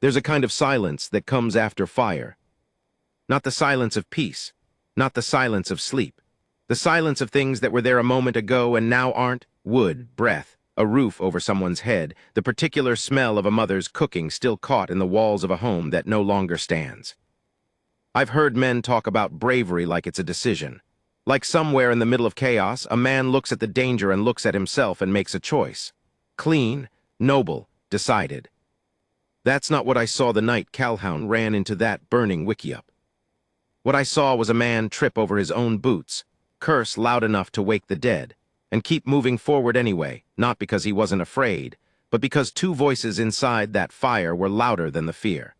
There's a kind of silence that comes after fire. Not the silence of peace, not the silence of sleep. The silence of things that were there a moment ago and now aren't. Wood, breath, a roof over someone's head, the particular smell of a mother's cooking still caught in the walls of a home that no longer stands. I've heard men talk about bravery like it's a decision. Like somewhere in the middle of chaos, a man looks at the danger and looks at himself and makes a choice. Clean, noble, decided. That's not what I saw the night Calhoun ran into that burning wickiup. What I saw was a man trip over his own boots, curse loud enough to wake the dead, and keep moving forward anyway, not because he wasn't afraid, but because two voices inside that fire were louder than the fear.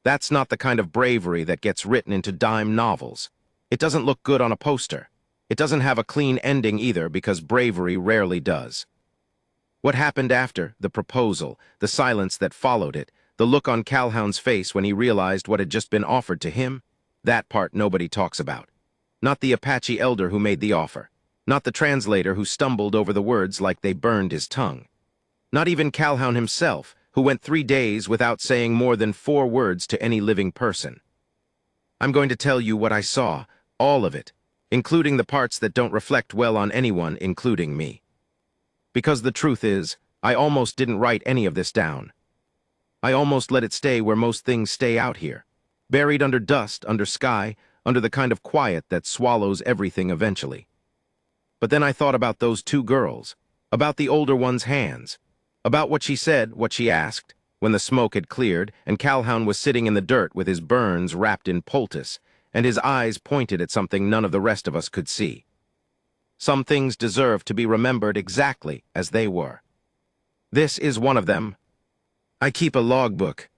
That's not the kind of bravery that gets written into dime novels. It doesn't look good on a poster. It doesn't have a clean ending either, because bravery rarely does. What happened after, the proposal, the silence that followed it, the look on Calhoun's face when he realized what had just been offered to him, that part nobody talks about. Not the Apache elder who made the offer. Not the translator who stumbled over the words like they burned his tongue. Not even Calhoun himself, who went 3 days without saying more than 4 words to any living person. I'm going to tell you what I saw, all of it, including the parts that don't reflect well on anyone, including me. Because the truth is, I almost didn't write any of this down. I almost let it stay where most things stay out here, buried under dust, under sky, under the kind of quiet that swallows everything eventually. But then I thought about those 2 girls, about the older one's hands, about what she said, what she asked, when the smoke had cleared and Calhoun was sitting in the dirt with his burns wrapped in poultice and his eyes pointed at something none of the rest of us could see. Some things deserve to be remembered exactly as they were. This is one of them. I keep a logbook.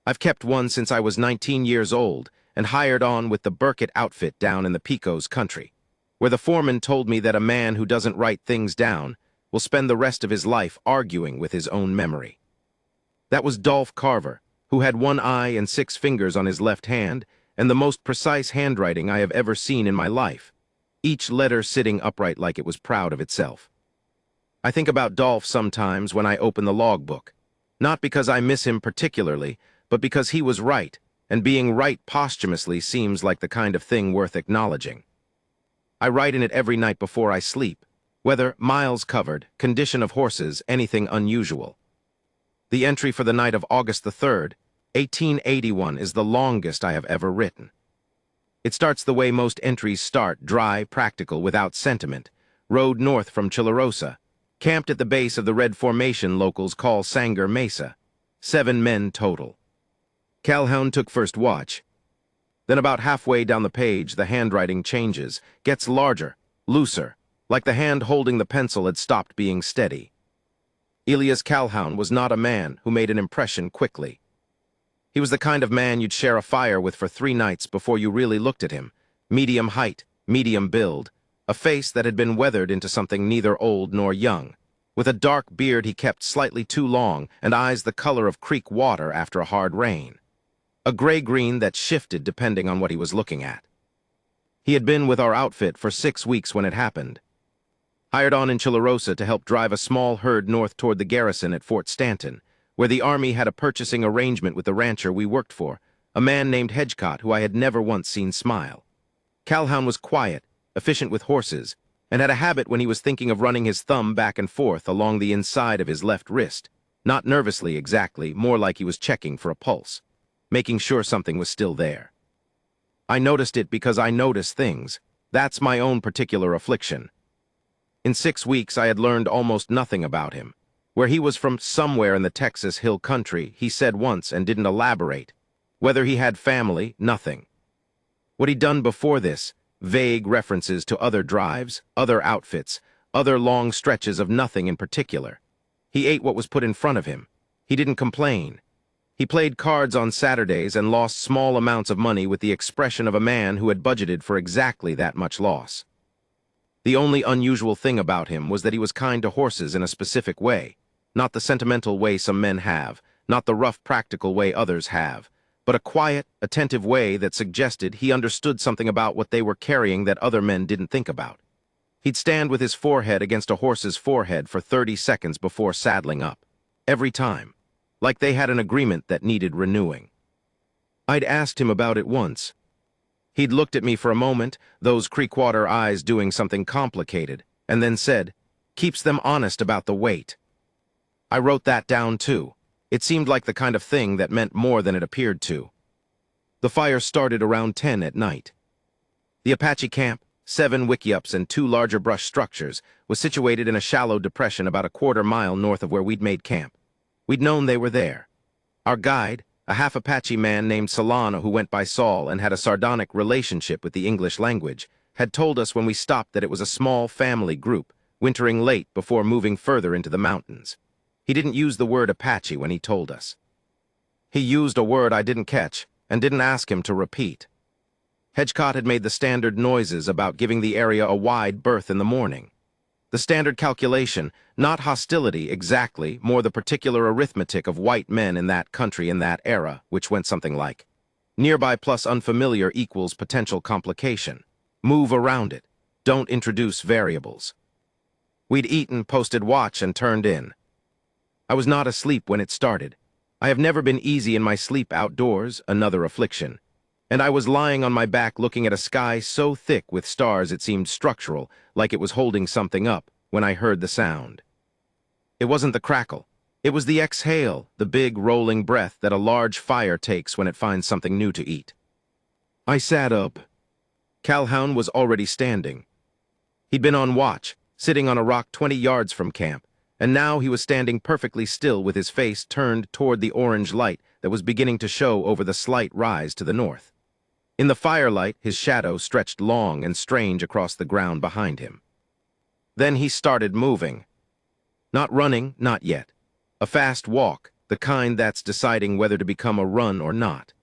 I've kept one since I was 19 years old and hired on with the Burkett outfit down in the Pecos country, where the foreman told me that a man who doesn't write things down will spend the rest of his life arguing with his own memory. That was Dolph Carver, who had 1 eye and 6 fingers on his left hand and the most precise handwriting I have ever seen in my life, each letter sitting upright like it was proud of itself. I think about Dolph sometimes when I open the logbook, not because I miss him particularly, but because he was right, and being right posthumously seems like the kind of thing worth acknowledging. I write in it every night before I sleep, weather, miles covered, condition of horses, anything unusual. The entry for the night of August the 3rd, 1881 is the longest I have ever written. It starts the way most entries start, dry, practical, without sentiment. Rode north from Chilarosa, camped at the base of the red formation locals call Sanger Mesa. 7 men total. Calhoun took first watch. Then about halfway down the page, the handwriting changes, gets larger, looser, like the hand holding the pencil had stopped being steady. Elias Calhoun was not a man who made an impression quickly. He was the kind of man you'd share a fire with for 3 nights before you really looked at him. Medium height, medium build, a face that had been weathered into something neither old nor young, with a dark beard he kept slightly too long and eyes the color of creek water after a hard rain. A gray-green that shifted depending on what he was looking at. He had been with our outfit for 6 weeks when it happened. Hired on in Chilarosa to help drive a small herd north toward the garrison at Fort Stanton, where the Army had a purchasing arrangement with the rancher we worked for, a man named Hedgecott who I had never once seen smile. Calhoun was quiet, efficient with horses, and had a habit when he was thinking of running his thumb back and forth along the inside of his left wrist, not nervously exactly, more like he was checking for a pulse, making sure something was still there. I noticed it because I notice things. That's my own particular affliction. In 6 weeks, I had learned almost nothing about him. Where he was from, somewhere in the Texas hill country, he said once and didn't elaborate. Whether he had family, nothing. What he'd done before this, vague references to other drives, other outfits, other long stretches of nothing in particular. He ate what was put in front of him. He didn't complain. He played cards on Saturdays and lost small amounts of money with the expression of a man who had budgeted for exactly that much loss. The only unusual thing about him was that he was kind to horses in a specific way, not the sentimental way some men have, not the rough practical way others have, but a quiet, attentive way that suggested he understood something about what they were carrying that other men didn't think about. He'd stand with his forehead against a horse's forehead for 30 seconds before saddling up. Every time. like they had an agreement that needed renewing. I'd asked him about it once. He'd looked at me for a moment, those creekwater eyes doing something complicated, and then said, "Keeps them honest about the weight." I wrote that down too. It seemed like the kind of thing that meant more than it appeared to. The fire started around 10 at night. The Apache camp, 7 wickiups and 2 larger brush structures, was situated in a shallow depression about a quarter-mile north of where we'd made camp. We'd known they were there. Our guide, a half-Apache man named Solana who went by Saul and had a sardonic relationship with the English language, had told us when we stopped that it was a small family group, wintering late before moving further into the mountains. He didn't use the word Apache when he told us. He used a word I didn't catch and didn't ask him to repeat. Hedgecott had made the standard noises about giving the area a wide berth in the morning. The standard calculation, not hostility exactly, more the particular arithmetic of white men in that country in that era, which went something like, nearby plus unfamiliar equals potential complication. Move around it. Don't introduce variables. We'd eaten, posted watch, and turned in. I was not asleep when it started. I have never been easy in my sleep outdoors, another affliction. And I was lying on my back looking at a sky so thick with stars it seemed structural, like it was holding something up, when I heard the sound. It wasn't the crackle. It was the exhale, the big rolling breath that a large fire takes when it finds something new to eat. I sat up. Calhoun was already standing. He'd been on watch, sitting on a rock 20 yards from camp, and now he was standing perfectly still with his face turned toward the orange light that was beginning to show over the slight rise to the north. In the firelight, his shadow stretched long and strange across the ground behind him. Then he started moving. Not running, not yet. A fast walk, the kind that's deciding whether to become a run or not.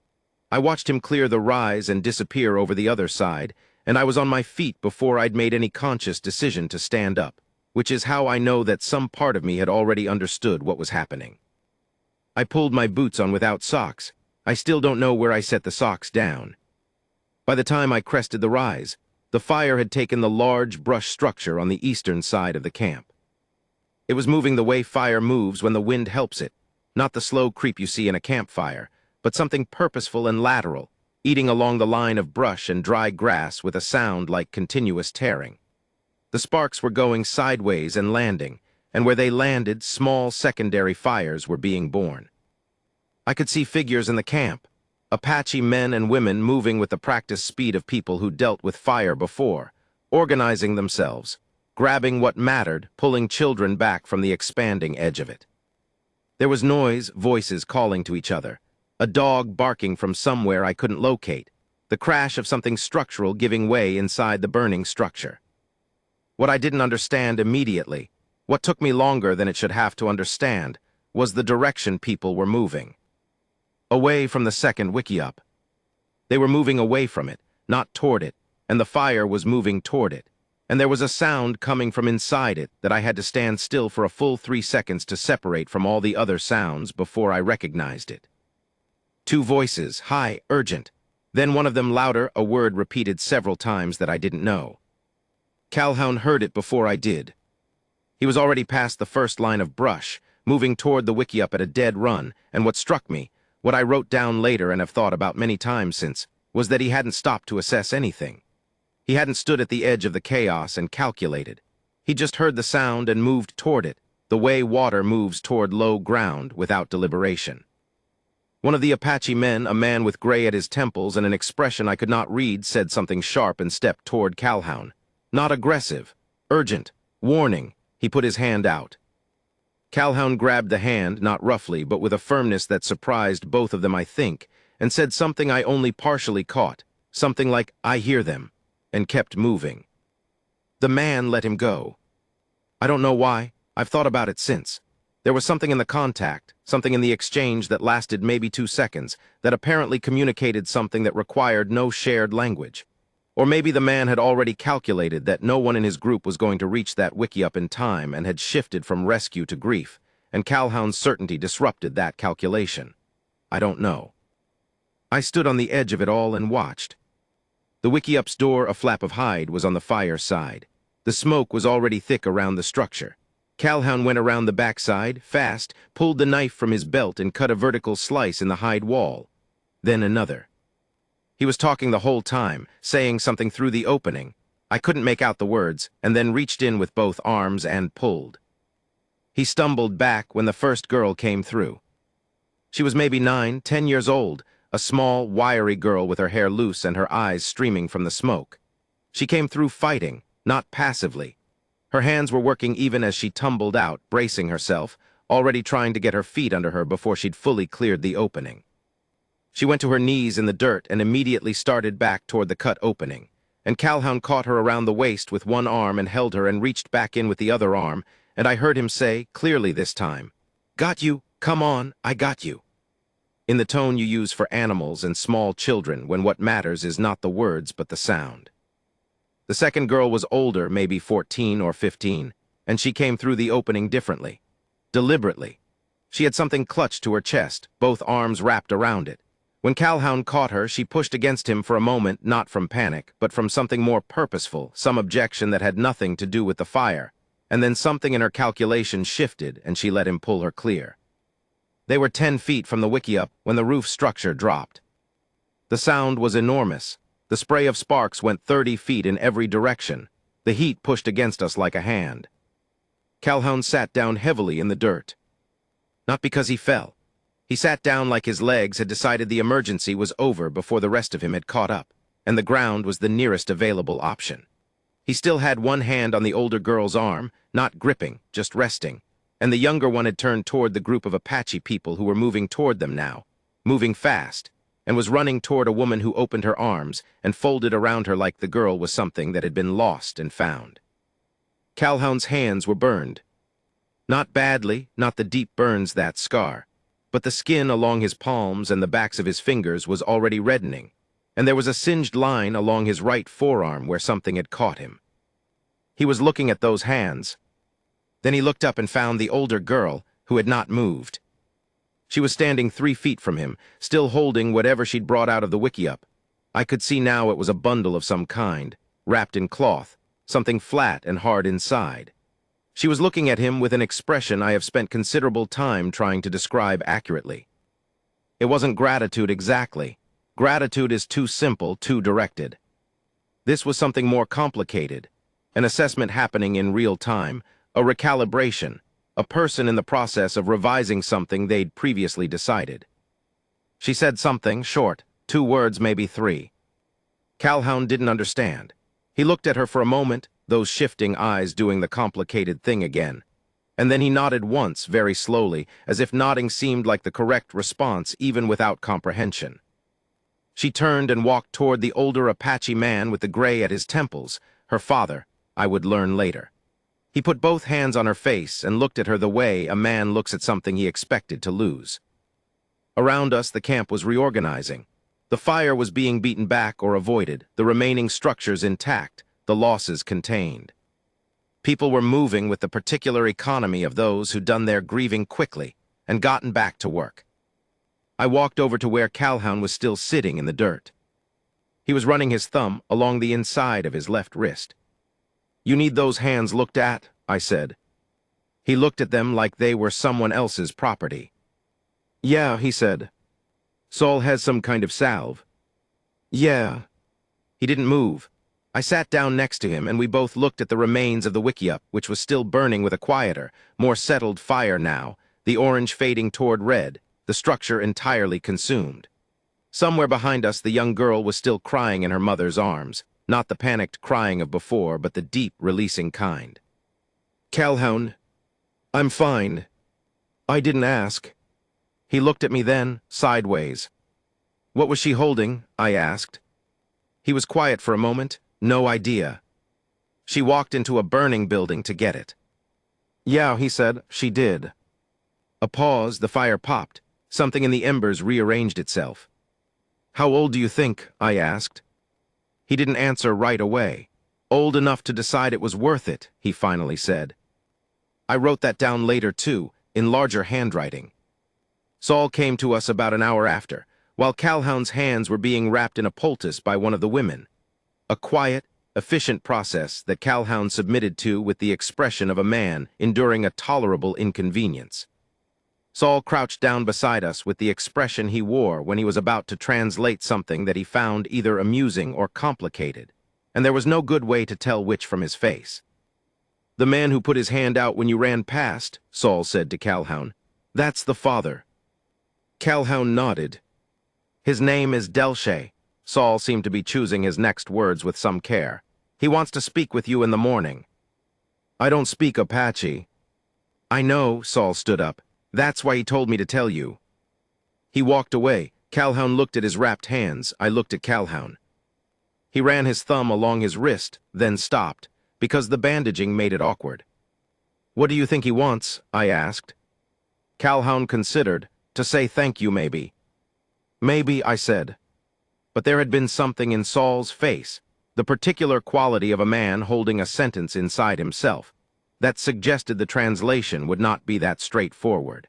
I watched him clear the rise and disappear over the other side, and I was on my feet before I'd made any conscious decision to stand up, which is how I know that some part of me had already understood what was happening. I pulled my boots on without socks. I still don't know where I set the socks down. By the time I crested the rise, the fire had taken the large brush structure on the eastern side of the camp. It was moving the way fire moves when the wind helps it, not the slow creep you see in a campfire, but something purposeful and lateral, eating along the line of brush and dry grass with a sound like continuous tearing. The sparks were going sideways and landing, and where they landed, small secondary fires were being born. I could see figures in the camp, Apache men and women moving with the practiced speed of people who dealt with fire before, organizing themselves, grabbing what mattered, pulling children back from the expanding edge of it. There was noise, voices calling to each other, a dog barking from somewhere I couldn't locate, the crash of something structural giving way inside the burning structure. What I didn't understand immediately, what took me longer than it should have to understand, was the direction people were moving. Away from the second wickiup. They were moving away from it, not toward it, and the fire was moving toward it, and there was a sound coming from inside it that I had to stand still for a full 3 seconds to separate from all the other sounds before I recognized it. 2 voices, high, urgent, then one of them louder, a word repeated several times that I didn't know. Calhoun heard it before I did. He was already past the first line of brush, moving toward the wickiup at a dead run, and what struck me, what I wrote down later and have thought about many times since, was that he hadn't stopped to assess anything. He hadn't stood at the edge of the chaos and calculated. He just heard the sound and moved toward it, the way water moves toward low ground without deliberation. One of the Apache men, a man with gray at his temples and an expression I could not read, said something sharp and stepped toward Calhoun. Not aggressive, urgent, warning. He put his hand out. Calhoun grabbed the hand, not roughly, but with a firmness that surprised both of them, I think, and said something I only partially caught, something like, "I hear them," and kept moving. The man let him go. I don't know why. I've thought about it since. There was something in the contact, something in the exchange that lasted maybe 2 seconds, that apparently communicated something that required no shared language. Or maybe the man had already calculated that no one in his group was going to reach that wickiup in time and had shifted from rescue to grief, and Calhoun's certainty disrupted that calculation. I don't know. I stood on the edge of it all and watched. The wickiup's door, a flap of hide, was on the fire side. The smoke was already thick around the structure. Calhoun went around the backside, fast, pulled the knife from his belt and cut a vertical slice in the hide wall. Then another. He was talking the whole time, saying something through the opening. I couldn't make out the words, and then reached in with both arms and pulled. He stumbled back when the first girl came through. She was maybe 9, 10 years old, a small, wiry girl with her hair loose and her eyes streaming from the smoke. She came through fighting, not passively. Her hands were working even as she tumbled out, bracing herself, already trying to get her feet under her before she'd fully cleared the opening. She went to her knees in the dirt and immediately started back toward the cut opening, and Calhoun caught her around the waist with one arm and held her and reached back in with the other arm, and I heard him say, clearly this time, "Got you, come on, I got you," in the tone you use for animals and small children when what matters is not the words but the sound. The second girl was older, maybe 14 or 15, and she came through the opening differently, deliberately. She had something clutched to her chest, both arms wrapped around it. When Calhoun caught her, she pushed against him for a moment, not from panic, but from something more purposeful, some objection that had nothing to do with the fire, and then something in her calculation shifted and she let him pull her clear. They were 10 feet from the wickiup when the roof structure dropped. The sound was enormous. The spray of sparks went 30 feet in every direction. The heat pushed against us like a hand. Calhoun sat down heavily in the dirt. Not because he fell. He sat down like his legs had decided the emergency was over before the rest of him had caught up, and the ground was the nearest available option. He still had one hand on the older girl's arm, not gripping, just resting, and the younger one had turned toward the group of Apache people who were moving toward them now, moving fast, and was running toward a woman who opened her arms and folded around her like the girl was something that had been lost and found. Calhoun's hands were burned. Not badly, not the deep burns that scar, but the skin along his palms and the backs of his fingers was already reddening, and there was a singed line along his right forearm where something had caught him. He was looking at those hands. Then he looked up and found the older girl, who had not moved. She was standing 3 feet from him, still holding whatever she'd brought out of the wickiup. I could see now it was a bundle of some kind, wrapped in cloth, something flat and hard inside. She was looking at him with an expression I have spent considerable time trying to describe accurately. It wasn't gratitude exactly. Gratitude is too simple, too directed. This was something more complicated, an assessment happening in real time, a recalibration, a person in the process of revising something they'd previously decided. She said something, short, 2 words, maybe 3. Calhoun didn't understand. He looked at her for a moment, those shifting eyes doing the complicated thing again, and then he nodded once, very slowly, as if nodding seemed like the correct response even without comprehension. She turned and walked toward the older Apache man with the gray at his temples, her father, I would learn later. He put both hands on her face and looked at her the way a man looks at something he expected to lose. Around us, the camp was reorganizing. The fire was being beaten back or avoided, the remaining structures intact, the losses contained. People were moving with the particular economy of those who'd done their grieving quickly and gotten back to work. I walked over to where Calhoun was still sitting in the dirt. He was running his thumb along the inside of his left wrist. "You need those hands looked at," I said. He looked at them like they were someone else's property. "Yeah," he said. "Saul has some kind of salve." "Yeah." He didn't move. I sat down next to him, and we both looked at the remains of the wickiup, which was still burning with a quieter, more settled fire now, the orange fading toward red, the structure entirely consumed. Somewhere behind us, the young girl was still crying in her mother's arms. Not the panicked crying of before, but the deep, releasing kind. "Calhoun, I'm fine. I didn't ask." He looked at me then, sideways. "What was she holding?" I asked. He was quiet for a moment, no idea. "She walked into a burning building to get it." "Yeah," he said, "she did." A pause, the fire popped. Something in the embers rearranged itself. "How old do you think?" I asked. He didn't answer right away. "Old enough to decide it was worth it," he finally said. I wrote that down later, too, in larger handwriting. Saul came to us about an hour after, while Calhoun's hands were being wrapped in a poultice by one of the women. A quiet, efficient process that Calhoun submitted to with the expression of a man enduring a tolerable inconvenience. Saul crouched down beside us with the expression he wore when he was about to translate something that he found either amusing or complicated, and there was no good way to tell which from his face. "The man who put his hand out when you ran past," Saul said to Calhoun. "That's the father." Calhoun nodded. "His name is Delshay." Saul seemed to be choosing his next words with some care. "He wants to speak with you in the morning." "I don't speak Apache." "I know," Saul stood up. "That's why he told me to tell you." He walked away. Calhoun looked at his wrapped hands. I looked at Calhoun. He ran his thumb along his wrist, then stopped, because the bandaging made it awkward. "What do you think he wants?" I asked. Calhoun considered. "To say thank you, maybe." "Maybe," I said. But there had been something in Saul's face, the particular quality of a man holding a sentence inside himself, that suggested the translation would not be that straightforward.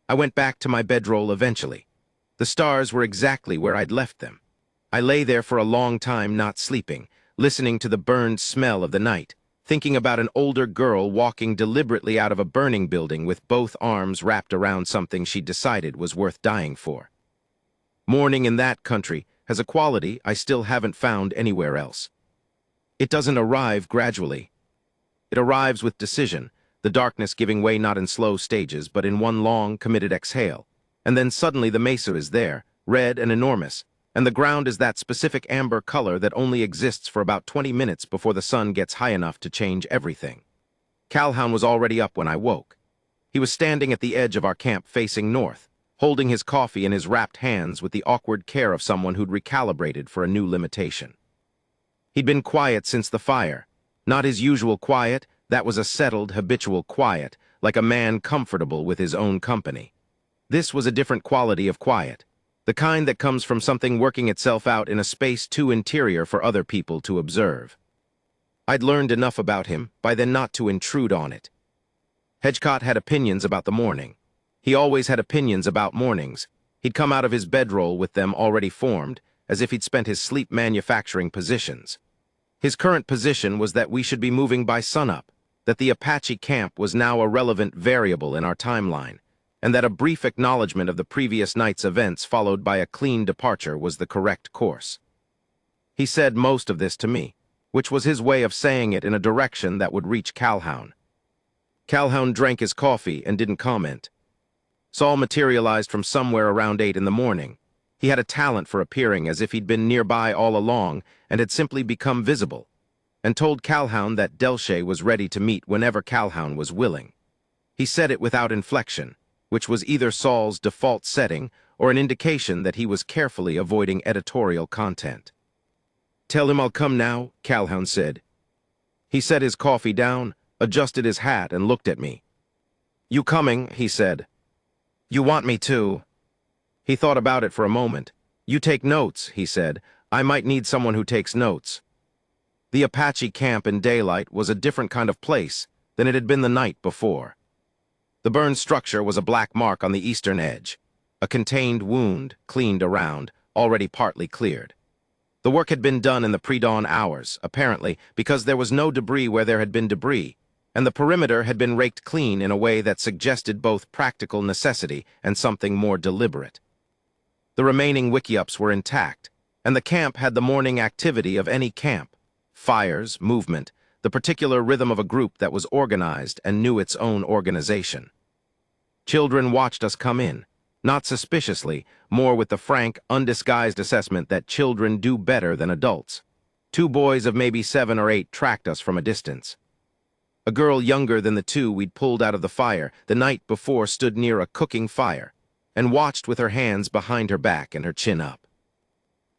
I went back to my bedroll eventually. The stars were exactly where I'd left them. I lay there for a long time not sleeping, listening to the burned smell of the night, thinking about an older girl walking deliberately out of a burning building with both arms wrapped around something she decided was worth dying for. Mourning in that country has a quality I still haven't found anywhere else. It doesn't arrive gradually. It arrives with decision, the darkness giving way not in slow stages, but in one long, committed exhale. And then suddenly the mesa is there, red and enormous, and the ground is that specific amber color that only exists for about 20 minutes before the sun gets high enough to change everything. Calhoun was already up when I woke. He was standing at the edge of our camp facing north, holding his coffee in his wrapped hands with the awkward care of someone who'd recalibrated for a new limitation. He'd been quiet since the fire. Not his usual quiet, that was a settled, habitual quiet, like a man comfortable with his own company. This was a different quality of quiet, the kind that comes from something working itself out in a space too interior for other people to observe. I'd learned enough about him by then not to intrude on it. Hedgecott had opinions about the morning. He always had opinions about mornings. He'd come out of his bedroll with them already formed, as if he'd spent his sleep manufacturing positions. His current position was that we should be moving by sunup, that the Apache camp was now a relevant variable in our timeline, and that a brief acknowledgement of the previous night's events followed by a clean departure was the correct course. He said most of this to me, which was his way of saying it in a direction that would reach Calhoun. Calhoun drank his coffee and didn't comment. Saul materialized from somewhere around 8 in the morning. He had a talent for appearing as if he'd been nearby all along and had simply become visible, and told Calhoun that Delshay was ready to meet whenever Calhoun was willing. He said it without inflection, which was either Saul's default setting or an indication that he was carefully avoiding editorial content. "Tell him I'll come now," Calhoun said. He set his coffee down, adjusted his hat, and looked at me. "You coming?" he said. "You want me to?" He thought about it for a moment. "You take notes," he said. "I might need someone who takes notes." The Apache camp in daylight was a different kind of place than it had been the night before. The burned structure was a black mark on the eastern edge, a contained wound, cleaned around, already partly cleared. The work had been done in the pre-dawn hours, apparently, because there was no debris where there had been debris, and the perimeter had been raked clean in a way that suggested both practical necessity and something more deliberate. The remaining wickiups were intact, and the camp had the morning activity of any camp: fires, movement, the particular rhythm of a group that was organized and knew its own organization. Children watched us come in, not suspiciously, more with the frank, undisguised assessment that children do better than adults. 2 boys of maybe 7 or 8 tracked us from a distance. A girl younger than the 2 we'd pulled out of the fire the night before stood near a cooking fire and watched with her hands behind her back and her chin up.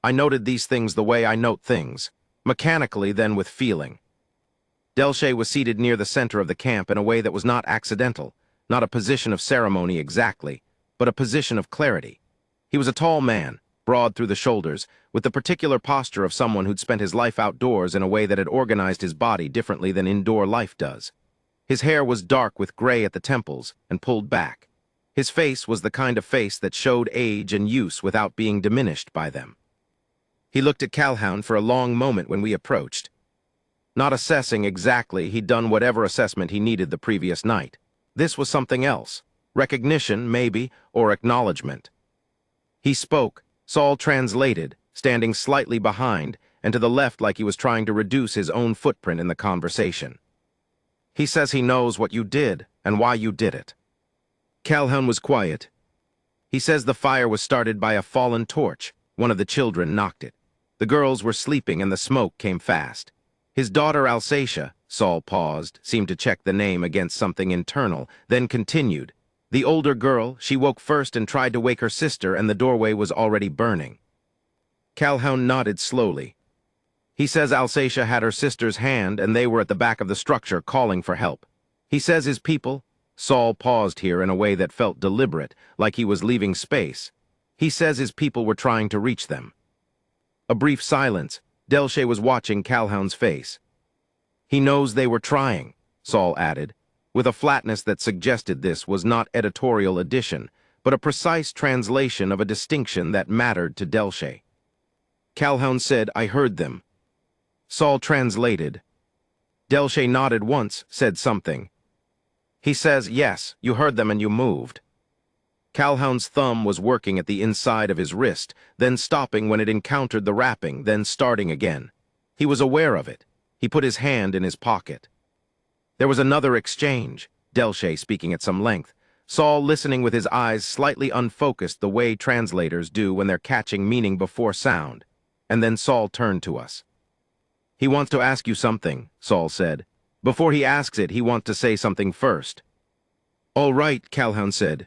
I noted these things the way I note things, mechanically then with feeling. Delshay was seated near the center of the camp in a way that was not accidental, not a position of ceremony exactly, but a position of clarity. He was a tall man, broad through the shoulders, with the particular posture of someone who'd spent his life outdoors in a way that had organized his body differently than indoor life does. His hair was dark with gray at the temples and pulled back. His face was the kind of face that showed age and use without being diminished by them. He looked at Calhoun for a long moment when we approached, not assessing exactly. He'd done whatever assessment he needed the previous night. This was something else. Recognition, maybe, or acknowledgement. He spoke. Saul translated, standing slightly behind, and to the left like he was trying to reduce his own footprint in the conversation. He says he knows what you did and why you did it. Calhoun was quiet. He says the fire was started by a fallen torch. One of the children knocked it. The girls were sleeping and the smoke came fast. His daughter Alsatia, Saul paused, seemed to check the name against something internal, then continued. The older girl, she woke first and tried to wake her sister, and the doorway was already burning. Calhoun nodded slowly. He says Alsatia had her sister's hand and they were at the back of the structure calling for help. He says his people— Saul paused here in a way that felt deliberate, like he was leaving space. He says his people were trying to reach them. A brief silence. Delche was watching Calhoun's face. He knows they were trying, Saul added, with a flatness that suggested this was not editorial addition, but a precise translation of a distinction that mattered to Delche. Calhoun said, I heard them. Saul translated. Delche nodded once, said something. He says, yes, you heard them and you moved. Calhoun's thumb was working at the inside of his wrist, then stopping when it encountered the wrapping, then starting again. He was aware of it. He put his hand in his pocket. There was another exchange, Delche speaking at some length, Saul listening with his eyes slightly unfocused the way translators do when they're catching meaning before sound. And then Saul turned to us. He wants to ask you something, Saul said. Before he asks it, he wants to say something first. All right, Calhoun said.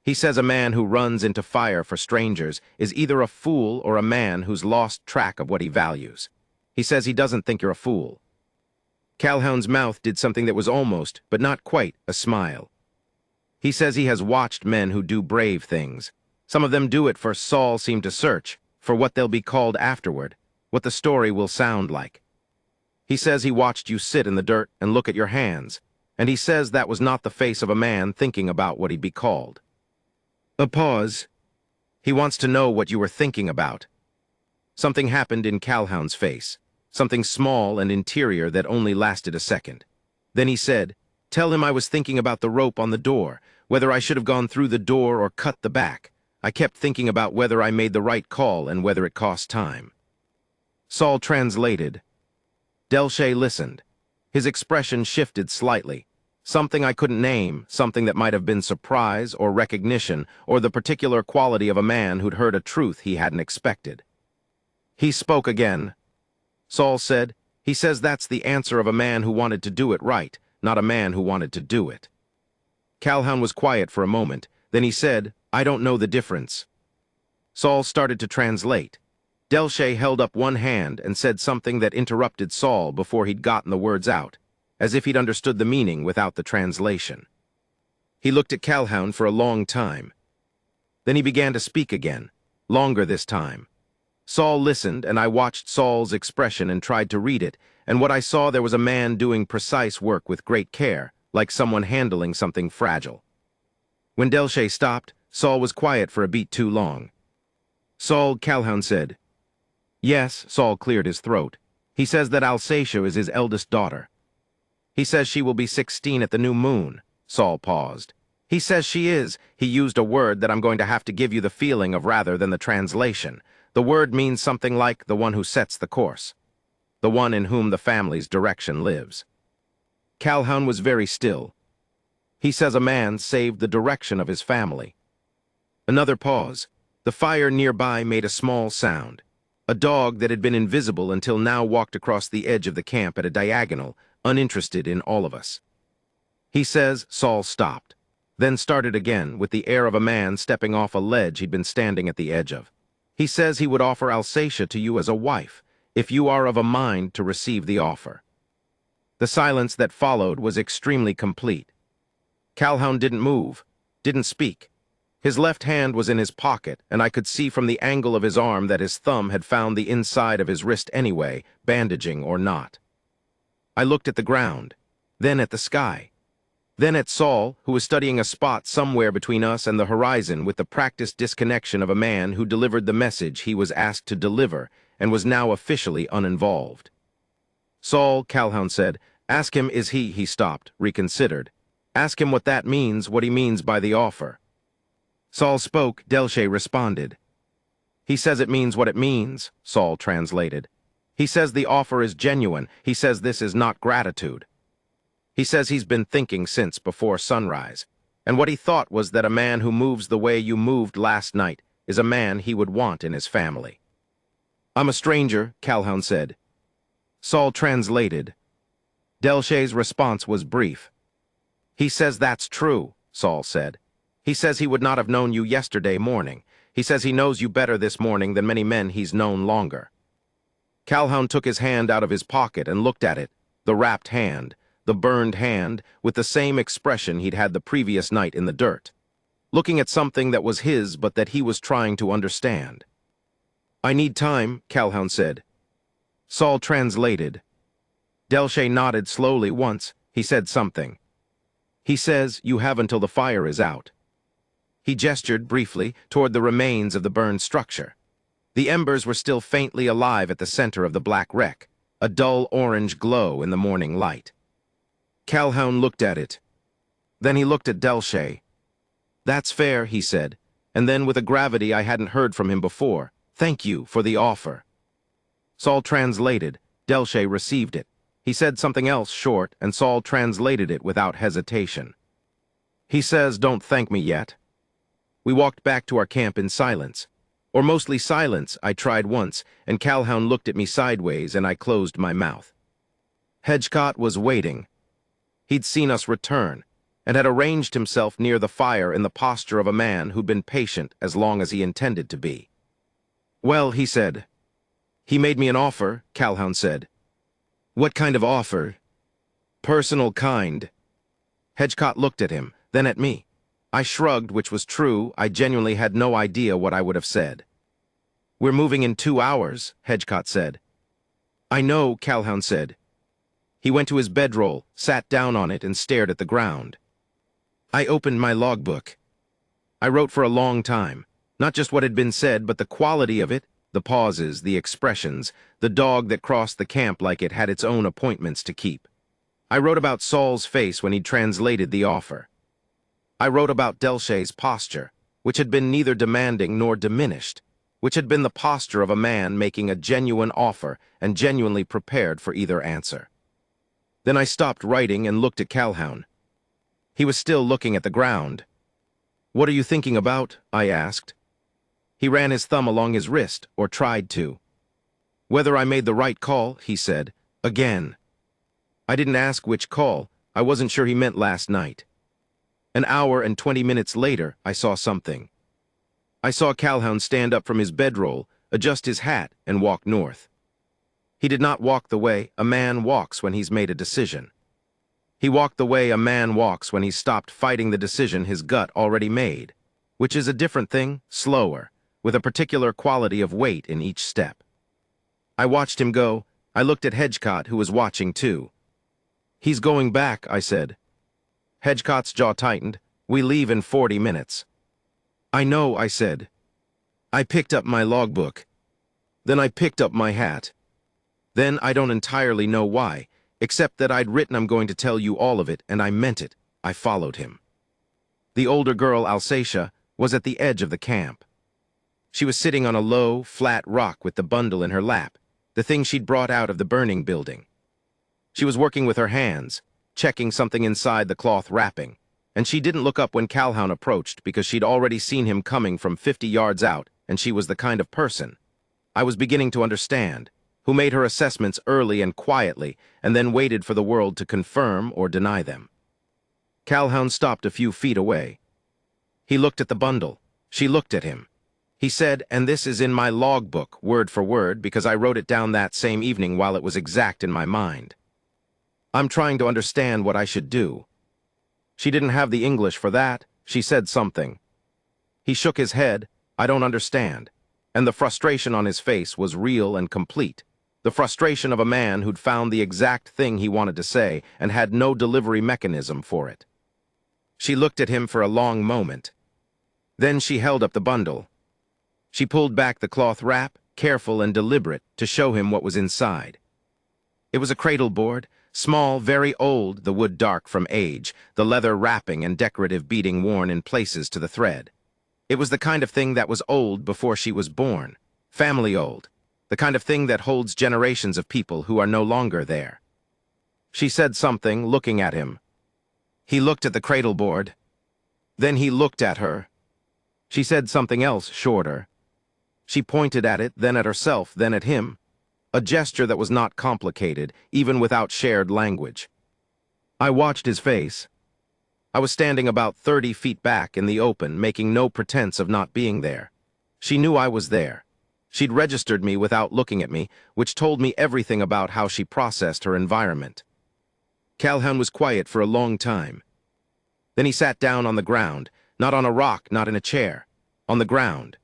He says a man who runs into fire for strangers is either a fool or a man who's lost track of what he values. He says he doesn't think you're a fool. Calhoun's mouth did something that was almost, but not quite, a smile. He says he has watched men who do brave things. Some of them do it for— Saul seemed to search for what they'll be called afterward, what the story will sound like. He says he watched you sit in the dirt and look at your hands, and he says that was not the face of a man thinking about what he'd be called. A pause. He wants to know what you were thinking about. Something happened in Calhoun's face, something small and interior that only lasted a second. Then he said, tell him I was thinking about the rope on the door, whether I should have gone through the door or cut the back. I kept thinking about whether I made the right call and whether it cost time. Saul translated. Delche listened. His expression shifted slightly. Something I couldn't name, something that might have been surprise or recognition or the particular quality of a man who'd heard a truth he hadn't expected. He spoke again. Saul said, he says that's the answer of a man who wanted to do it right, not a man who wanted to do it. Calhoun was quiet for a moment. Then he said, I don't know the difference. Saul started to translate. Delche held up one hand and said something that interrupted Saul before he'd gotten the words out, as if he'd understood the meaning without the translation. He looked at Calhoun for a long time. Then he began to speak again, longer this time. Saul listened, and I watched Saul's expression and tried to read it, and what I saw there was a man doing precise work with great care, like someone handling something fragile. When Delche stopped, Saul was quiet for a beat too long. Saul, Calhoun said. Yes, Saul cleared his throat. He says that Alsatia is his eldest daughter. He says she will be 16 at the new moon. Saul paused. He says she is. He used a word that I'm going to have to give you the feeling of rather than the translation. The word means something like the one who sets the course, the one in whom the family's direction lives. Calhoun was very still. He says a man saved the direction of his family. Another pause. The fire nearby made a small sound. A dog that had been invisible until now walked across the edge of the camp at a diagonal, uninterested in all of us. He says Saul stopped, then started again with the air of a man stepping off a ledge he'd been standing at the edge of. He says he would offer Alsatia to you as a wife, if you are of a mind to receive the offer. The silence that followed was extremely complete. Calhoun didn't move, didn't speak. His left hand was in his pocket, and I could see from the angle of his arm that his thumb had found the inside of his wrist anyway, bandaging or not. I looked at the ground, then at the sky. Then at Saul, who was studying a spot somewhere between us and the horizon with the practiced disconnection of a man who delivered the message he was asked to deliver and was now officially uninvolved. Saul, Calhoun said, ask him is he stopped, reconsidered. Ask him what that means, what he means by the offer. Saul spoke, Delche responded. He says it means what it means, Saul translated. He says the offer is genuine. He says this is not gratitude. He says he's been thinking since before sunrise, and what he thought was that a man who moves the way you moved last night is a man he would want in his family. I'm a stranger, Calhoun said. Saul translated. Delche's response was brief. He says that's true, Saul said. He says he would not have known you yesterday morning. He says he knows you better this morning than many men he's known longer. Calhoun took his hand out of his pocket and looked at it, the wrapped hand, the burned hand, with the same expression he'd had the previous night in the dirt, looking at something that was his but that he was trying to understand. I need time, Calhoun said. Saul translated. Delche nodded slowly once. He said something. He says you have until the fire is out. He gestured briefly toward the remains of the burned structure. The embers were still faintly alive at the center of the black wreck, a dull orange glow in the morning light. Calhoun looked at it. Then he looked at Delche. That's fair, he said, and then with a gravity I hadn't heard from him before, thank you for the offer. Saul translated. Delche received it. He said something else short, and Saul translated it without hesitation. He says, don't thank me yet. We walked back to our camp in silence. Or mostly silence, I tried once, and Calhoun looked at me sideways, and I closed my mouth. Hedgecott was waiting. He'd seen us return, and had arranged himself near the fire in the posture of a man who'd been patient as long as he intended to be. Well, he said. He made me an offer, Calhoun said. What kind of offer? Personal kind. Hedgecott looked at him, then at me. I shrugged, which was true. I genuinely had no idea what I would have said. We're moving in 2 hours, Hedgecott said. I know, Calhoun said. He went to his bedroll, sat down on it, and stared at the ground. I opened my logbook. I wrote for a long time, not just what had been said, but the quality of it, the pauses, the expressions, the dog that crossed the camp like it had its own appointments to keep. I wrote about Saul's face when he'd translated the offer. I wrote about Delche's posture, which had been neither demanding nor diminished, which had been the posture of a man making a genuine offer and genuinely prepared for either answer. Then I stopped writing and looked at Calhoun. He was still looking at the ground. What are you thinking about? I asked. He ran his thumb along his wrist, or tried to. Whether I made the right call, he said, again. I didn't ask which call. I wasn't sure he meant last night. An hour and 20 minutes later, I saw something. I saw Calhoun stand up from his bedroll, adjust his hat, and walk north. He did not walk the way a man walks when he's made a decision. He walked the way a man walks when he's stopped fighting the decision his gut already made, which is a different thing, slower, with a particular quality of weight in each step. I watched him go. I looked at Hedgecott, who was watching too. He's going back, I said. Hedgecott's jaw tightened. We leave in 40 minutes. I know, I said. I picked up my logbook. Then I picked up my hat. Then I don't entirely know why, except that I'd written I'm going to tell you all of it, and I meant it. I followed him. The older girl, Alsatia, was at the edge of the camp. She was sitting on a low, flat rock with the bundle in her lap, the thing she'd brought out of the burning building. She was working with her hands, checking something inside the cloth wrapping, and she didn't look up when Calhoun approached because she'd already seen him coming from 50 yards out, and she was the kind of person, I was beginning to understand, who made her assessments early and quietly and then waited for the world to confirm or deny them. Calhoun stopped a few feet away. He looked at the bundle. She looked at him. He said, and this is in my logbook, word for word, because I wrote it down that same evening while it was exact in my mind. I'm trying to understand what I should do. She didn't have the English for that. She said something. He shook his head. I don't understand. And the frustration on his face was real and complete. The frustration of a man who'd found the exact thing he wanted to say and had no delivery mechanism for it. She looked at him for a long moment. Then she held up the bundle. She pulled back the cloth wrap, careful and deliberate, to show him what was inside. It was a cradle board, small, very old, the wood dark from age, the leather wrapping and decorative beading worn in places to the thread. It was the kind of thing that was old before she was born, family old, the kind of thing that holds generations of people who are no longer there. She said something, looking at him. He looked at the cradle board. Then he looked at her. She said something else, shorter. She pointed at it, then at herself, then at him. A gesture that was not complicated, even without shared language. I watched his face. I was standing about 30 feet back in the open, making no pretense of not being there. She knew I was there. She'd registered me without looking at me, which told me everything about how she processed her environment. Calhoun was quiet for a long time. Then he sat down on the ground, not on a rock, not in a chair, on the ground,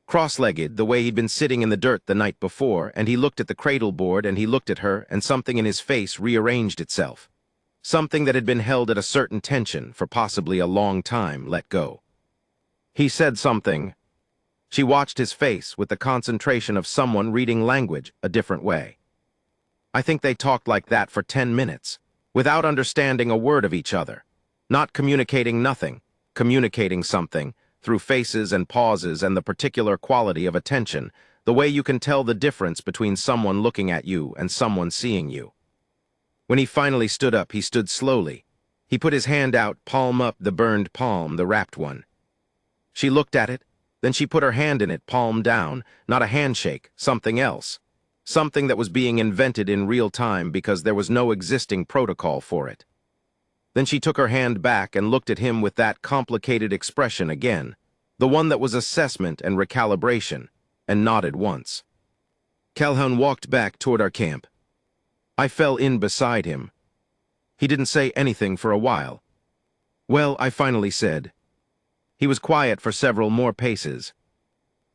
cross-legged the way he'd been sitting in the dirt the night before, and he looked at the cradle board and he looked at her, and something in his face rearranged itself. Something that had been held at a certain tension for possibly a long time let go. He said something. She watched his face with the concentration of someone reading language a different way. I think they talked like that for 10 minutes, without understanding a word of each other, not communicating nothing, communicating something, through faces and pauses and the particular quality of attention, the way you can tell the difference between someone looking at you and someone seeing you. When he finally stood up, he stood slowly. He put his hand out, palm up, the burned palm, the wrapped one. She looked at it, then she put her hand in it, palm down, not a handshake, something else. Something that was being invented in real time because there was no existing protocol for it. Then she took her hand back and looked at him with that complicated expression again, the one that was assessment and recalibration, and nodded once. Calhoun walked back toward our camp. I fell in beside him. He didn't say anything for a while. Well, I finally said. He was quiet for several more paces.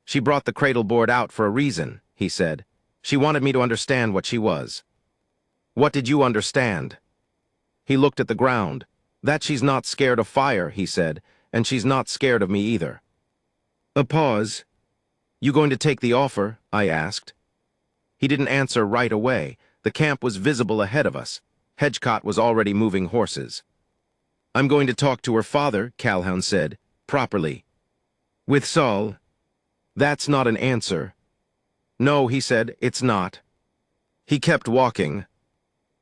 She brought the cradle board out for a reason, he said. She wanted me to understand what she was. What did you understand? He looked at the ground. That she's not scared of fire, he said, and she's not scared of me either. A pause. You going to take the offer? I asked. He didn't answer right away. The camp was visible ahead of us. Hedgecott was already moving horses. I'm going to talk to her father, Calhoun said, properly. With Saul. That's not an answer. No, he said, it's not. He kept walking.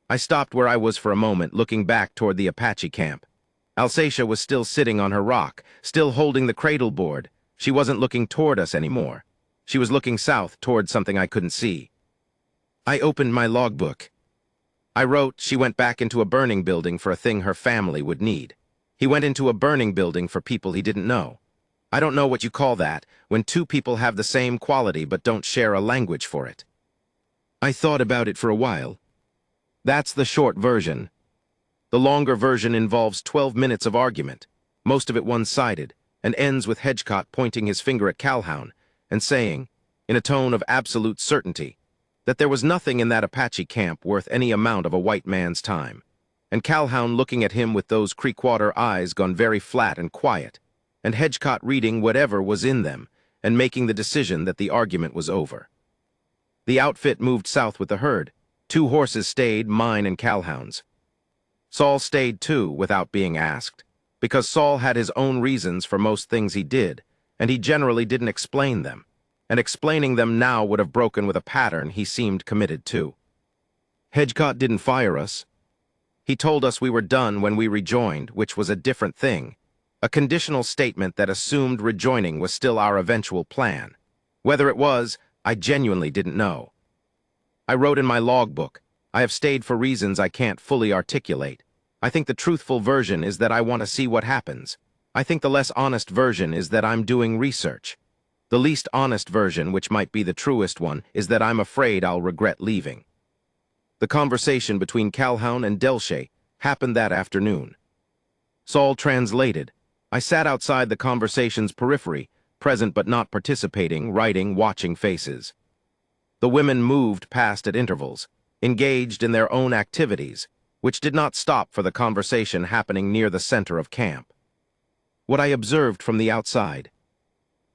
I stopped where I was for a moment, looking back toward the Apache camp. Alsatia was still sitting on her rock, still holding the cradle board. She wasn't looking toward us anymore. She was looking south toward something I couldn't see. I opened my logbook. I wrote she went back into a burning building for a thing her family would need. He went into a burning building for people he didn't know. I don't know what you call that, when two people have the same quality but don't share a language for it. I thought about it for a while. That's the short version. The longer version involves 12 minutes of argument, most of it one-sided, and ends with Hedgecott pointing his finger at Calhoun and saying, in a tone of absolute certainty, that there was nothing in that Apache camp worth any amount of a white man's time, and Calhoun looking at him with those Creekwater eyes gone very flat and quiet, and Hedgecott reading whatever was in them and making the decision that the argument was over. The outfit moved south with the herd. 2 horses stayed, mine and Calhoun's. Saul stayed too, without being asked, because Saul had his own reasons for most things he did, and he generally didn't explain them, and explaining them now would have broken with a pattern he seemed committed to. Hedgecott didn't fire us. He told us we were done when we rejoined, which was a different thing, a conditional statement that assumed rejoining was still our eventual plan. Whether it was, I genuinely didn't know. I wrote in my logbook, I have stayed for reasons I can't fully articulate. I think the truthful version is that I want to see what happens. I think the less honest version is that I'm doing research. The least honest version, which might be the truest one, is that I'm afraid I'll regret leaving. The conversation between Calhoun and Delche happened that afternoon. Saul translated. I sat outside the conversation's periphery, present but not participating, writing, watching faces. The women moved past at intervals, engaged in their own activities, which did not stop for the conversation happening near the center of camp. what I observed from the outside.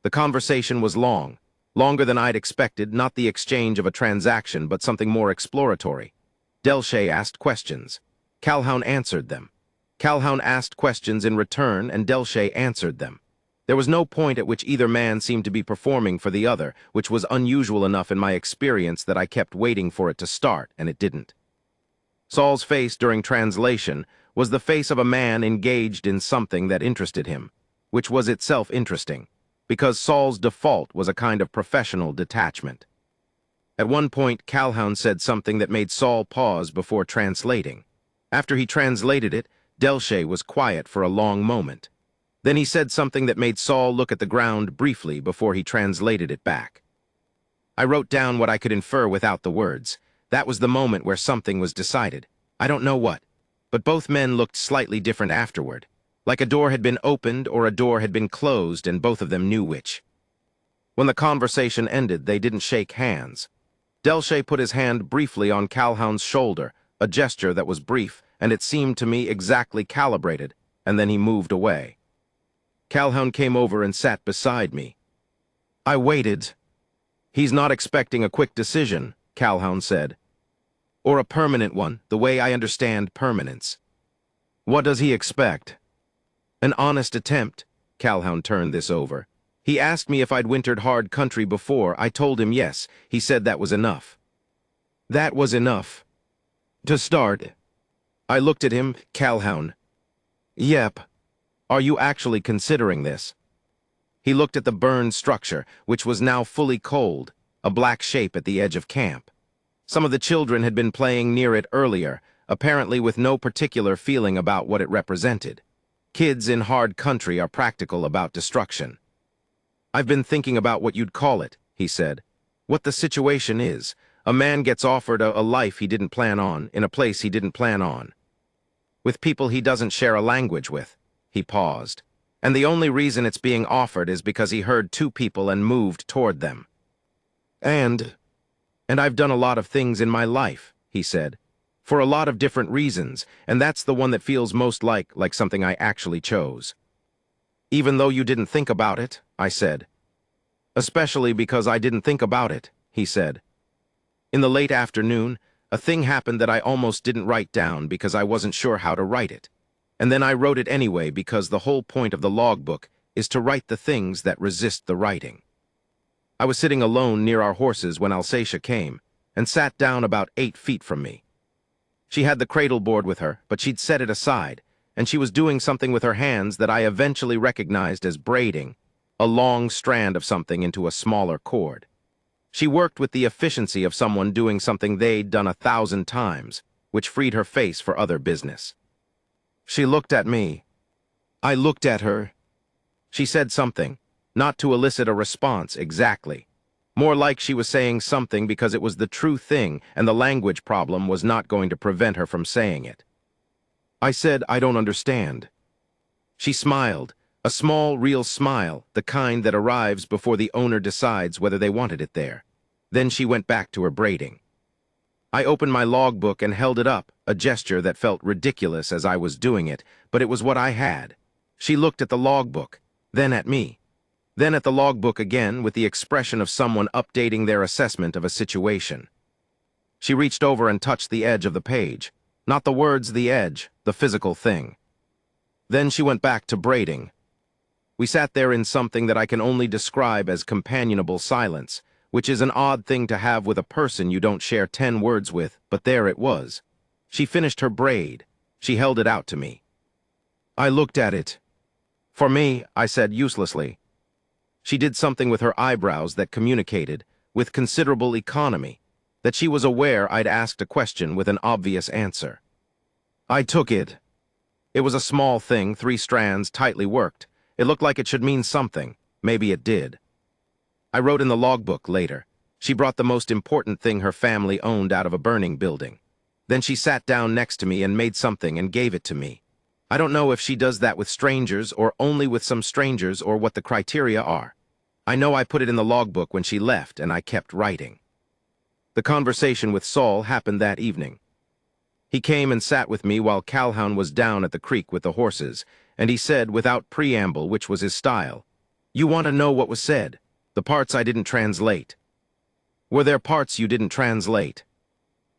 The conversation was long, longer than I'd expected, not the exchange of a transaction, but something more exploratory. Delche asked questions. Calhoun answered them. Calhoun asked questions in return, and Delche answered them. There was no point at which either man seemed to be performing for the other, which was unusual enough in my experience that I kept waiting for it to start, and it didn't. Saul's face during translation was the face of a man engaged in something that interested him, which was itself interesting, because Saul's default was a kind of professional detachment. At one point, Calhoun said something that made Saul pause before translating. After he translated it, Delche was quiet for a long moment. Then he said something that made Saul look at the ground briefly before he translated it back. I wrote down what I could infer without the words. That was the moment where something was decided. I don't know what, but both men looked slightly different afterward, like a door had been opened or a door had been closed, and both of them knew which. When the conversation ended, they didn't shake hands. Delche put his hand briefly on Calhoun's shoulder, a gesture that was brief, and it seemed to me exactly calibrated, and then he moved away. Calhoun came over and sat beside me. I waited. "He's not expecting a quick decision," Calhoun said. "Or a permanent one, the way I understand permanence." "What does he expect?" "An honest attempt." Calhoun turned this over. "He asked me if I'd wintered hard country before. I told him yes. He said that was enough." "That was enough." "To start." I looked at him. "Calhoun." "Yep. Are you actually considering this?" He looked at the burned structure, which was now fully cold, a black shape at the edge of camp. Some of the children had been playing near it earlier, apparently with no particular feeling about what it represented. Kids in hard country are practical about destruction. "I've been thinking about what you'd call it," he said. "What the situation is. A man gets offered a life he didn't plan on, in a place he didn't plan on, with people he doesn't share a language with." He paused. "And the only reason it's being offered is because he heard two people and moved toward them. And I've done a lot of things in my life," he said, "for a lot of different reasons, and that's the one that feels most like something I actually chose." "Even though you didn't think about it," I said. "Especially because I didn't think about it," he said. "In the late afternoon, a thing happened that I almost didn't write down because I wasn't sure how to write it. And then I wrote it anyway because the whole point of the logbook is to write the things that resist the writing." I was sitting alone near our horses when Alsatia came, and sat down about 8 feet from me. She had the cradle board with her, but she'd set it aside, and she was doing something with her hands that I eventually recognized as braiding, a long strand of something into a smaller cord. She worked with the efficiency of someone doing something they'd done 1,000 times, which freed her face for other business. She looked at me. I looked at her. She said something, not to elicit a response exactly. More like she was saying something because it was the true thing and the language problem was not going to prevent her from saying it. I said, "I don't understand." She smiled, a small, real smile, the kind that arrives before the owner decides whether they wanted it there. Then she went back to her braiding. I opened my logbook and held it up, a gesture that felt ridiculous as I was doing it, but it was what I had. She looked at the logbook, then at me, then at the logbook again with the expression of someone updating their assessment of a situation. She reached over and touched the edge of the page, not the words, the edge, the physical thing. Then she went back to braiding. We sat there in something that I can only describe as companionable silence, which is an odd thing to have with a person you don't share 10 words with, but there it was. She finished her braid. She held it out to me. I looked at it. "For me," I said uselessly. She did something with her eyebrows that communicated, with considerable economy, that she was aware I'd asked a question with an obvious answer. I took it. It was a small thing, 3 strands, tightly worked. It looked like it should mean something. Maybe it did. I wrote in the logbook later. She brought the most important thing her family owned out of a burning building. Then she sat down next to me and made something and gave it to me. I don't know if she does that with strangers or only with some strangers or what the criteria are. I know I put it in the logbook when she left and I kept writing. The conversation with Saul happened that evening. He came and sat with me while Calhoun was down at the creek with the horses, and he said, without preamble, which was his style, "You want to know what was said? The parts I didn't translate." "Were there parts you didn't translate?"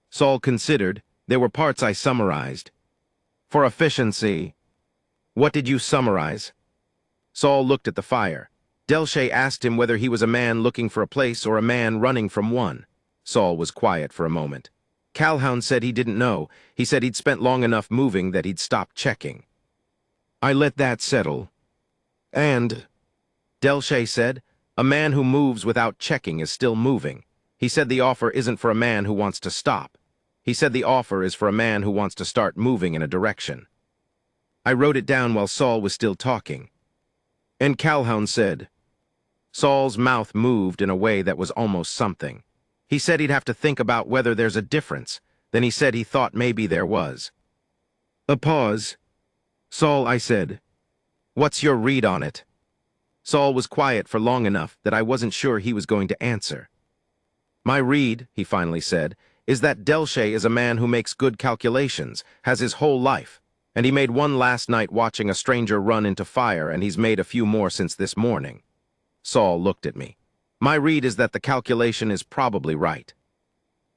Saul considered. "There were parts I summarized." "For efficiency." "What did you summarize?" Saul looked at the fire. Delche asked him whether he was a man looking for a place or a man running from one. Saul was quiet for a moment. Calhoun said he didn't know. He said he'd spent long enough moving that he'd stopped checking. I let that settle. "And," Delche said, "a man who moves without checking is still moving. He said the offer isn't for a man who wants to stop. He said the offer is for a man who wants to start moving in a direction." I wrote it down while Saul was still talking. And Calhoun said. Saul's mouth moved in a way that was almost something. He said he'd have to think about whether there's a difference. Then he said he thought maybe there was. A pause. "Saul," I said, "what's your read on it?" Saul was quiet for long enough that I wasn't sure he was going to answer. "My read," he finally said, "is that Delche is a man who makes good calculations, has his whole life, and he made one last night watching a stranger run into fire, and he's made a few more since this morning." Saul looked at me. "My read is that the calculation is probably right."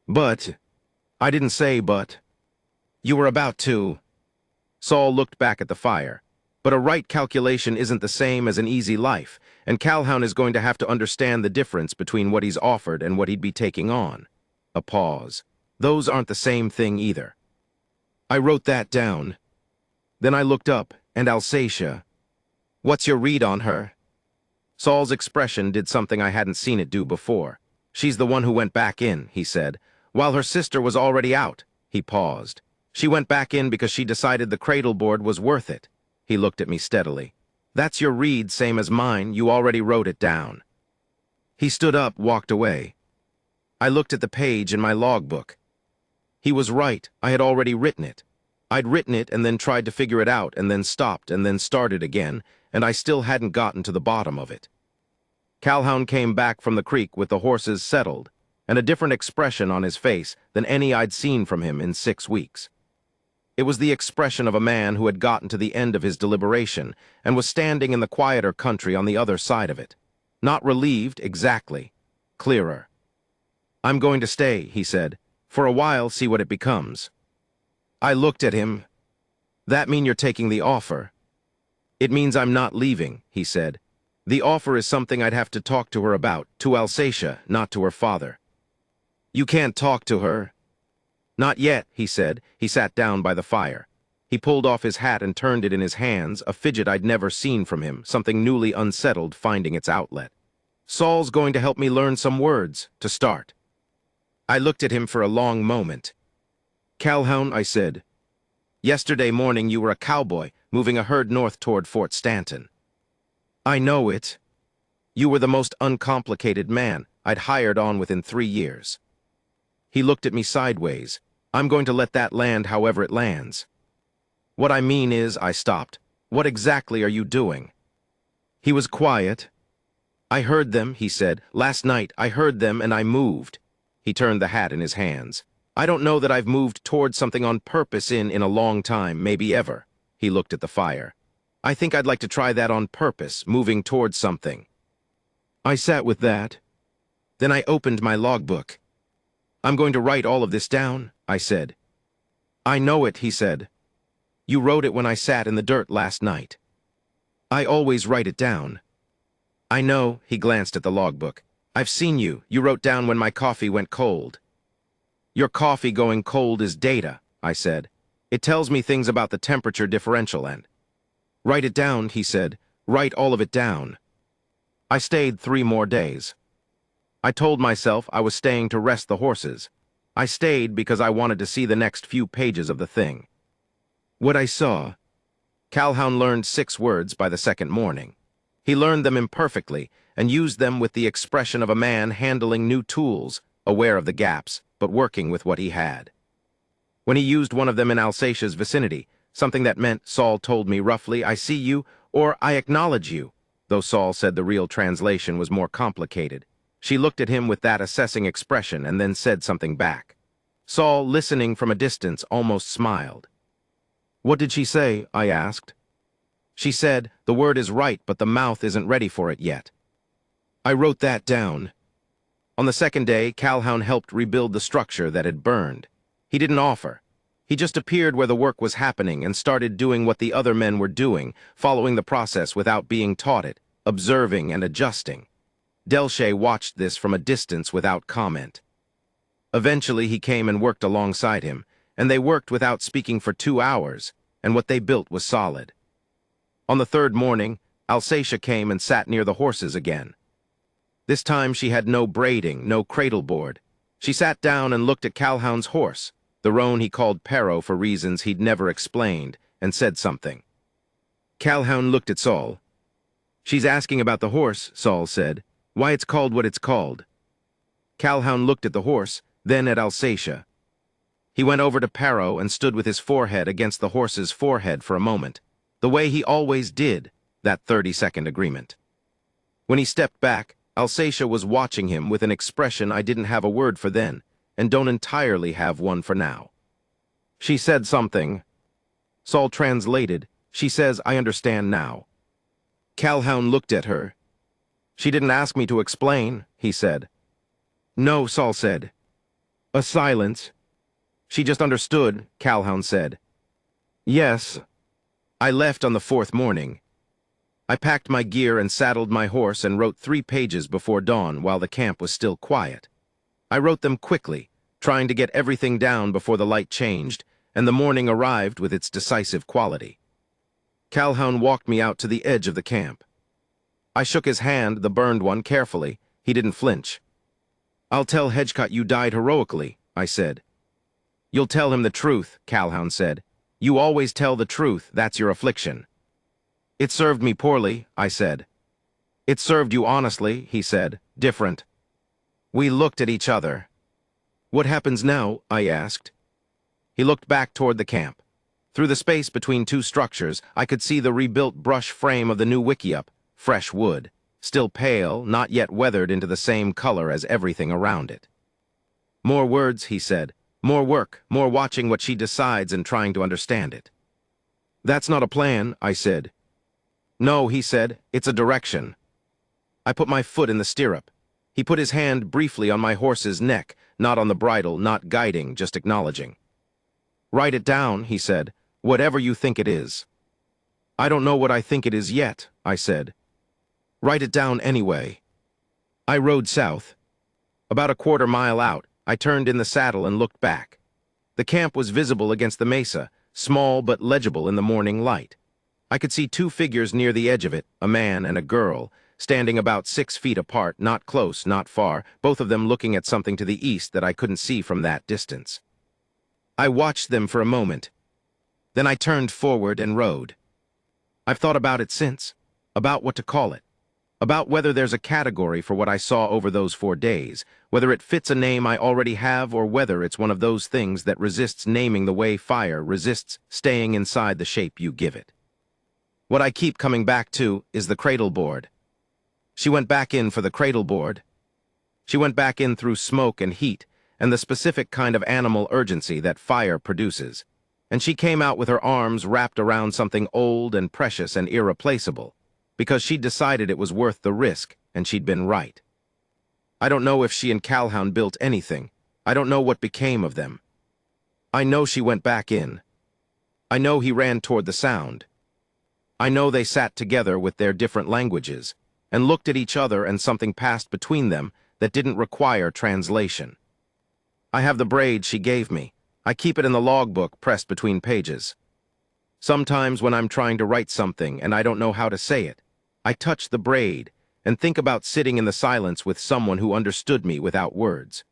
"But," I didn't say but. "You were about to." Saul looked back at the fire. "But a right calculation isn't the same as an easy life, and Calhoun is going to have to understand the difference between what he's offered and what he'd be taking on." A pause. "Those aren't the same thing either." I wrote that down. Then I looked up, and Alsatia. "What's your read on her?" Saul's expression did something I hadn't seen it do before. "She's the one who went back in," he said, "while her sister was already out." He paused. "She went back in because she decided the cradle board was worth it." He looked at me steadily. "That's your read, same as mine. You already wrote it down." He stood up, walked away. I looked at the page in my logbook. He was right. I had already written it. I'd written it and then tried to figure it out and then stopped and then started again, and I still hadn't gotten to the bottom of it. Calhoun came back from the creek with the horses settled, and a different expression on his face than any I'd seen from him in 6 weeks. It was the expression of a man who had gotten to the end of his deliberation and was standing in the quieter country on the other side of it. Not relieved, exactly. Clearer. "I'm going to stay," he said. "For a while, see what it becomes." I looked at him. "That mean you're taking the offer?" "It means I'm not leaving," he said. "The offer is something I'd have to talk to her about, to Alsatia, not to her father." "You can't talk to her." "Not yet," he said. He sat down by the fire. He pulled off his hat and turned it in his hands, a fidget I'd never seen from him, something newly unsettled finding its outlet. "Saul's going to help me learn some words, to start." I looked at him for a long moment. "Calhoun," I said, "yesterday morning you were a cowboy, moving a herd north toward Fort Stanton." "I know it." "You were the most uncomplicated man I'd hired on within 3 years." He looked at me sideways. "I'm going to let that land however it lands." "What I mean is," I stopped, "what exactly are you doing?" He was quiet. "I heard them," he said. "Last night I heard them and I moved." He turned the hat in his hands. "I don't know that I've moved towards something on purpose in a long time, maybe ever." He looked at the fire. "I think I'd like to try that on purpose, moving towards something." I sat with that. Then I opened my logbook. "I'm going to write all of this down," I said. "I know it," he said. "You wrote it when I sat in the dirt last night." "I always write it down." "I know," he glanced at the logbook. "I've seen you. You wrote down when my coffee went cold." "Your coffee going cold is data," I said. "It tells me things about the temperature differential and—" "Write it down," he said. "Write all of it down." I stayed 3 more days. I told myself I was staying to rest the horses. I stayed because I wanted to see the next few pages of the thing. What I saw. Calhoun learned 6 words by the second morning. He learned them imperfectly and used them with the expression of a man handling new tools, aware of the gaps, but working with what he had. When he used one of them in Alsatia's vicinity, something that meant, Saul told me roughly, "I see you," or "I acknowledge you," though Saul said the real translation was more complicated. She looked at him with that assessing expression and then said something back. Saul, listening from a distance, almost smiled. "What did she say?" I asked. She said, "The word is right, but the mouth isn't ready for it yet." I wrote that down. On the second day, Calhoun helped rebuild the structure that had burned. He didn't offer. He just appeared where the work was happening and started doing what the other men were doing, following the process without being taught it, observing and adjusting. Delche watched this from a distance without comment. Eventually, he came and worked alongside him, and they worked without speaking for 2 hours, and what they built was solid. On the third morning, Alsatia came and sat near the horses again. This time she had no braiding, no cradle board. She sat down and looked at Calhoun's horse, the roan he called Pero for reasons he'd never explained, and said something. Calhoun looked at Saul. "She's asking about the horse," Saul said. "Why it's called what it's called." Calhoun looked at the horse, then at Alsatia. He went over to Pero and stood with his forehead against the horse's forehead for a moment, the way he always did, that 30-second agreement. When he stepped back, Alsatia was watching him with an expression I didn't have a word for then, and don't entirely have one for now. She said something. Saul translated. She says, "I understand now." Calhoun looked at her. "She didn't ask me to explain," he said. "No," Saul said. A silence. "She just understood," Calhoun said. "Yes." I left on the 4th morning. I packed my gear and saddled my horse and wrote 3 pages before dawn while the camp was still quiet. I wrote them quickly, trying to get everything down before the light changed, and the morning arrived with its decisive quality. Calhoun walked me out to the edge of the camp. I shook his hand, the burned one, carefully. He didn't flinch. "I'll tell Hedgecott you died heroically," I said. "You'll tell him the truth," Calhoun said. "You always tell the truth, that's your affliction." "It served me poorly," I said. "It served you honestly," he said. "Different." We looked at each other. "What happens now?" I asked. He looked back toward the camp. Through the space between 2 structures, I could see the rebuilt brush frame of the new wickiup, fresh wood, still pale, not yet weathered into the same color as everything around it. "More words," he said. "More work, more watching what she decides and trying to understand it." "That's not a plan," I said. "No," he said, "it's a direction." I put my foot in the stirrup. He put his hand briefly on my horse's neck, not on the bridle, not guiding, just acknowledging. "Write it down," he said, "whatever you think it is." "I don't know what I think it is yet," I said. "Write it down anyway." I rode south. About a 1/4 mile out, I turned in the saddle and looked back. The camp was visible against the mesa, small but legible in the morning light. I could see 2 figures near the edge of it, a man and a girl, standing about 6 feet apart, not close, not far, both of them looking at something to the east that I couldn't see from that distance. I watched them for a moment. Then I turned forward and rode. I've thought about it since, about what to call it, about whether there's a category for what I saw over those 4 days, whether it fits a name I already have or whether it's one of those things that resists naming the way fire resists staying inside the shape you give it. What I keep coming back to is the cradle board. She went back in for the cradle board. She went back in through smoke and heat and the specific kind of animal urgency that fire produces. And she came out with her arms wrapped around something old and precious and irreplaceable, because she'd decided it was worth the risk, and she'd been right. I don't know if she and Calhoun built anything. I don't know what became of them. I know she went back in. I know he ran toward the sound. I know they sat together with their different languages, and looked at each other and something passed between them that didn't require translation. I have the braid she gave me. I keep it in the logbook pressed between pages. Sometimes when I'm trying to write something and I don't know how to say it, I touch the braid and think about sitting in the silence with someone who understood me without words.